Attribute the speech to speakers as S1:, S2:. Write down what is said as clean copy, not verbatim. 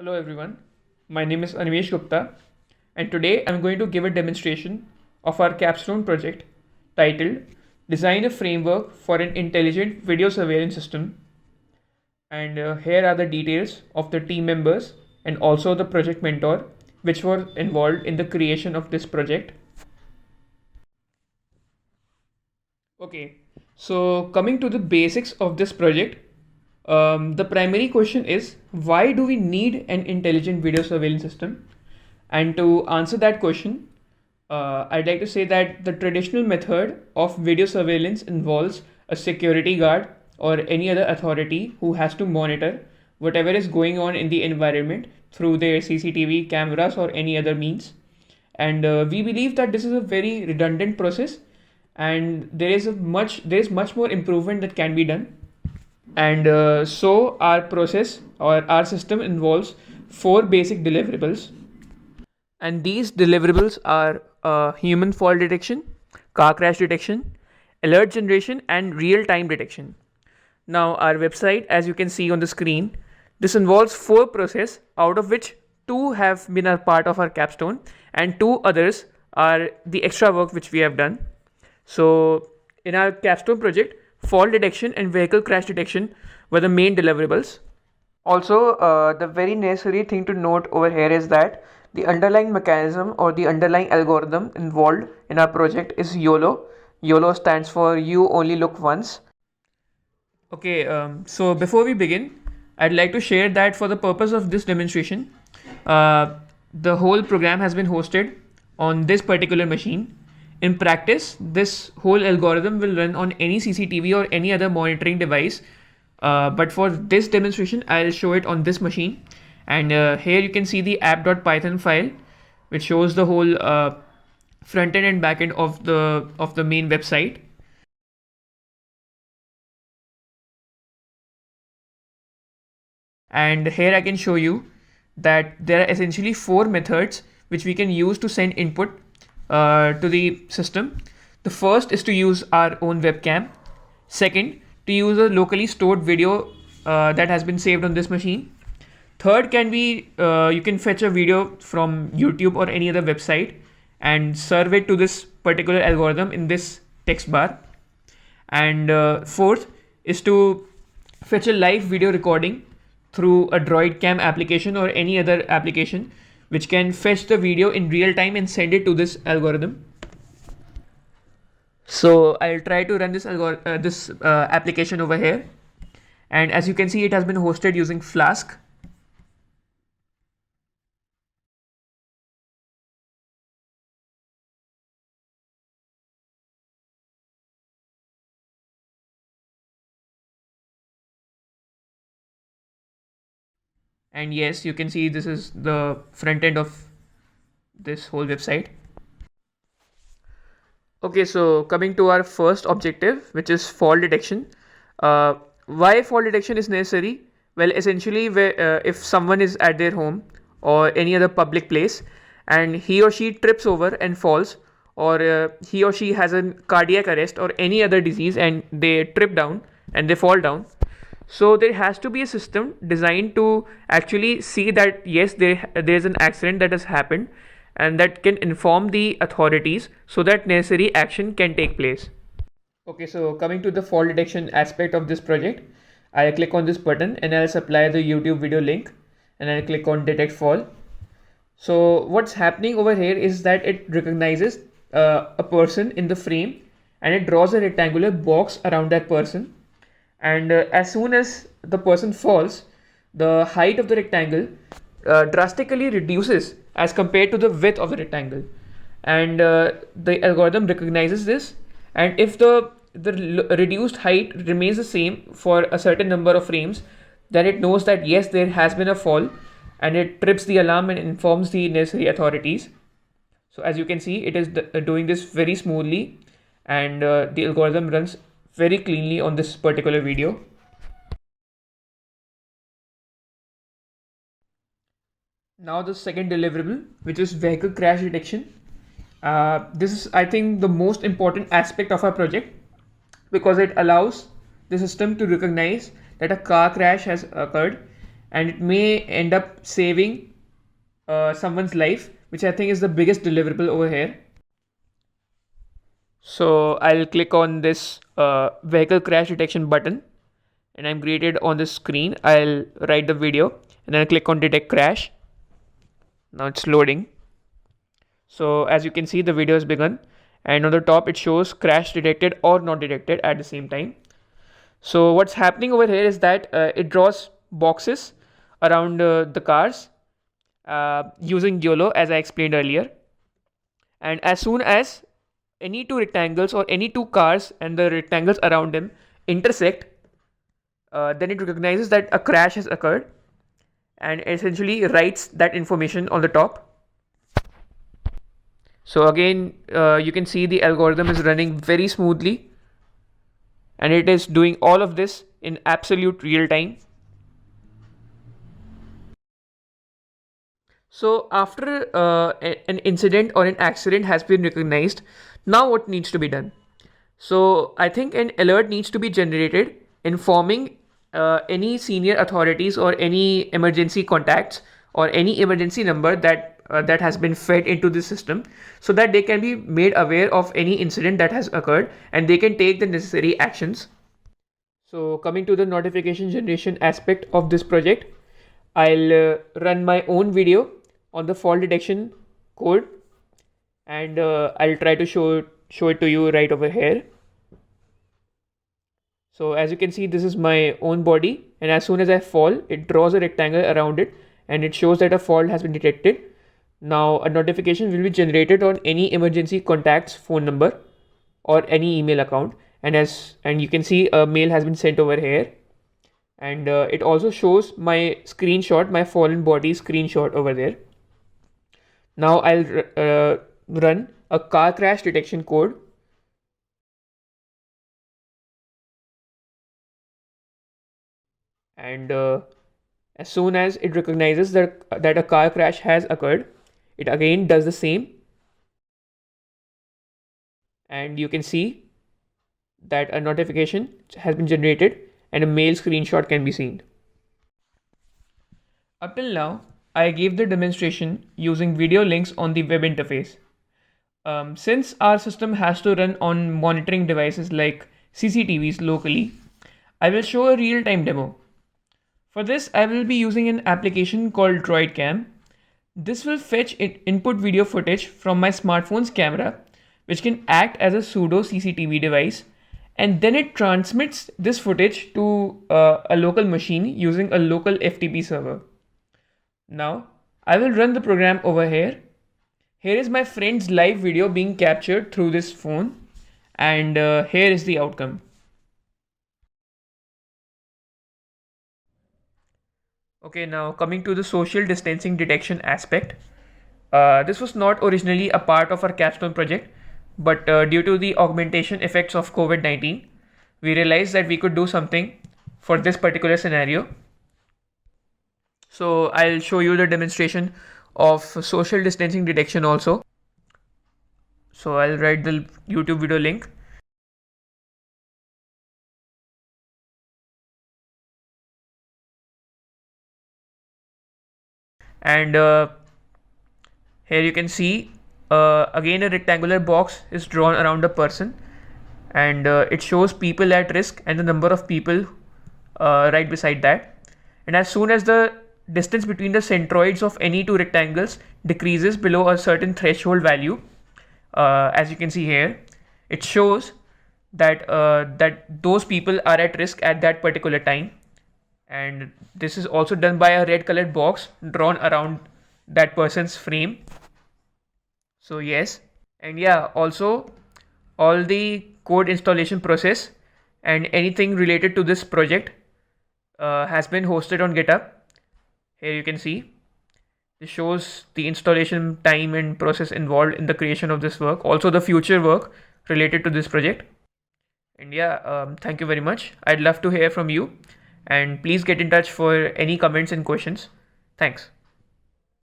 S1: Hello everyone, my name is Animesh Gupta and today I'm going to give a demonstration of our Capstone project titled Design a Framework for an Intelligent Video Surveillance System. And here are the details of the team members and also the project mentor which were involved in the creation of this project. Okay, so coming to the basics of this project, the primary question is why do we need an intelligent video surveillance system? And to answer that question, I'd like to say that the traditional method of video surveillance involves a security guard or any other authority who has to monitor whatever is going on in the environment through their CCTV cameras or any other means. And we believe that this is a very redundant process and there is much more improvement that can be done. And so our process or our system involves four basic deliverables, and these deliverables are human fault detection, car crash detection, alert generation, and real time detection. Now our website, as you can see on the screen, this involves four processes, out of which two have been a part of our capstone and two others are the extra work which we have done. So in our capstone project, fault detection and vehicle crash detection were the main deliverables. Also, the very necessary thing to note over here is that the underlying mechanism or the underlying algorithm involved in our project is YOLO. YOLO stands for You Only Look Once. Okay, so before we begin, I'd like to share that for the purpose of this demonstration, the whole program has been hosted on this particular machine. In practice, this whole algorithm will run on any CCTV or any other monitoring device. But for this demonstration, I'll show it on this machine. And here you can see the app.python file, which shows the whole front end and back end of the main website. And here I can show you that there are essentially four methods which we can use to send input to the system. The first is to use our own webcam. Second, to use a locally stored video that has been saved on this machine. Third can be you can fetch a video from YouTube or any other website and serve it to this particular algorithm in this text bar. And fourth is to fetch a live video recording through a DroidCam application or any other application which can fetch the video in real time and send it to this algorithm. So I'll try to run this application over here, and as you can see, it has been hosted using Flask. And yes, you can see this is the front end of this whole website. Okay, so coming to our first objective, which is fault detection. Why fault detection is necessary? Well, essentially, if someone is at their home or any other public place and he or she trips over and falls, or he or she has a cardiac arrest or any other disease and they trip down and they fall down, so there has to be a system designed to actually see that yes, there's an accident that has happened, and that can inform the authorities so that necessary action can take place. Okay, so coming to the fault detection aspect of this project, I'll click on this button and I'll supply the YouTube video link and I'll click on detect fall. So what's happening over here is that it recognizes a person in the frame and it draws a rectangular box around that person. And as soon as the person falls, the height of the rectangle drastically reduces as compared to the width of the rectangle, and the algorithm recognizes this, and if the reduced height remains the same for a certain number of frames, then it knows that yes, there has been a fall, and it trips the alarm and informs the necessary authorities. So as you can see, it is doing this very smoothly, and the algorithm runs very cleanly on this particular video. Now the second deliverable, which is vehicle crash detection. This is, I think, the most important aspect of our project because it allows the system to recognize that a car crash has occurred and it may end up saving someone's life, which I think is the biggest deliverable over here. So I'll click on this vehicle crash detection button, and I'm greeted on the screen. I'll write the video and then I'll click on detect crash. Now it's loading. So as you can see, the video has begun, and on the top it shows crash detected or not detected at the same time. So what's happening over here is that it draws boxes around the cars using YOLO, as I explained earlier. And as soon as any two rectangles or any two cars and the rectangles around them intersect, then it recognizes that a crash has occurred and essentially writes that information on the top. So again, you can see the algorithm is running very smoothly, and it is doing all of this in absolute real time. So after an incident or an accident has been recognized, now what needs to be done? So I think an alert needs to be generated informing any senior authorities or any emergency contacts or any emergency number that has been fed into the system, so that they can be made aware of any incident that has occurred and they can take the necessary actions. So coming to the notification generation aspect of this project, I'll run my own video on the fault detection code, and I'll try to show it to you right over here. So as you can see, this is my own body, and as soon as I fall, it draws a rectangle around it and it shows that a fault has been detected. Now a notification will be generated on any emergency contact's phone number or any email account, and you can see a mail has been sent over here, and it also shows my screenshot, my fallen body screenshot over there. Now I'll run a car crash detection code, and as soon as it recognizes that a car crash has occurred, it again does the same, and you can see that a notification has been generated and a mail screenshot can be seen. Up till now, I gave the demonstration using video links on the web interface. Since our system has to run on monitoring devices like CCTVs locally, I will show a real-time demo. For this, I will be using an application called DroidCam. This will fetch input video footage from my smartphone's camera, which can act as a pseudo CCTV device, and then it transmits this footage to a local machine using a local FTP server. Now, I will run the program over here. Here is my friend's live video being captured through this phone, and here is the outcome. Okay, now coming to the social distancing detection aspect. This was not originally a part of our Capstone project, but due to the augmentation effects of COVID-19, we realized that we could do something for this particular scenario. So I'll show you the demonstration of social distancing detection also. So I'll write the YouTube video link. And here you can see again a rectangular box is drawn around a person, and it shows people at risk and the number of people right beside that. And as soon as the distance between the centroids of any two rectangles decreases below a certain threshold value, as you can see here, it shows that those people are at risk at that particular time. And this is also done by a red colored box drawn around that person's frame. So yes, and yeah, also all the code installation process and anything related to this project has been hosted on GitHub. Here you can see this shows the installation time and process involved in the creation of this work, also the future work related to this project. And yeah, thank you very much. I'd love to hear from you, and please get in touch for any comments and questions. Thanks.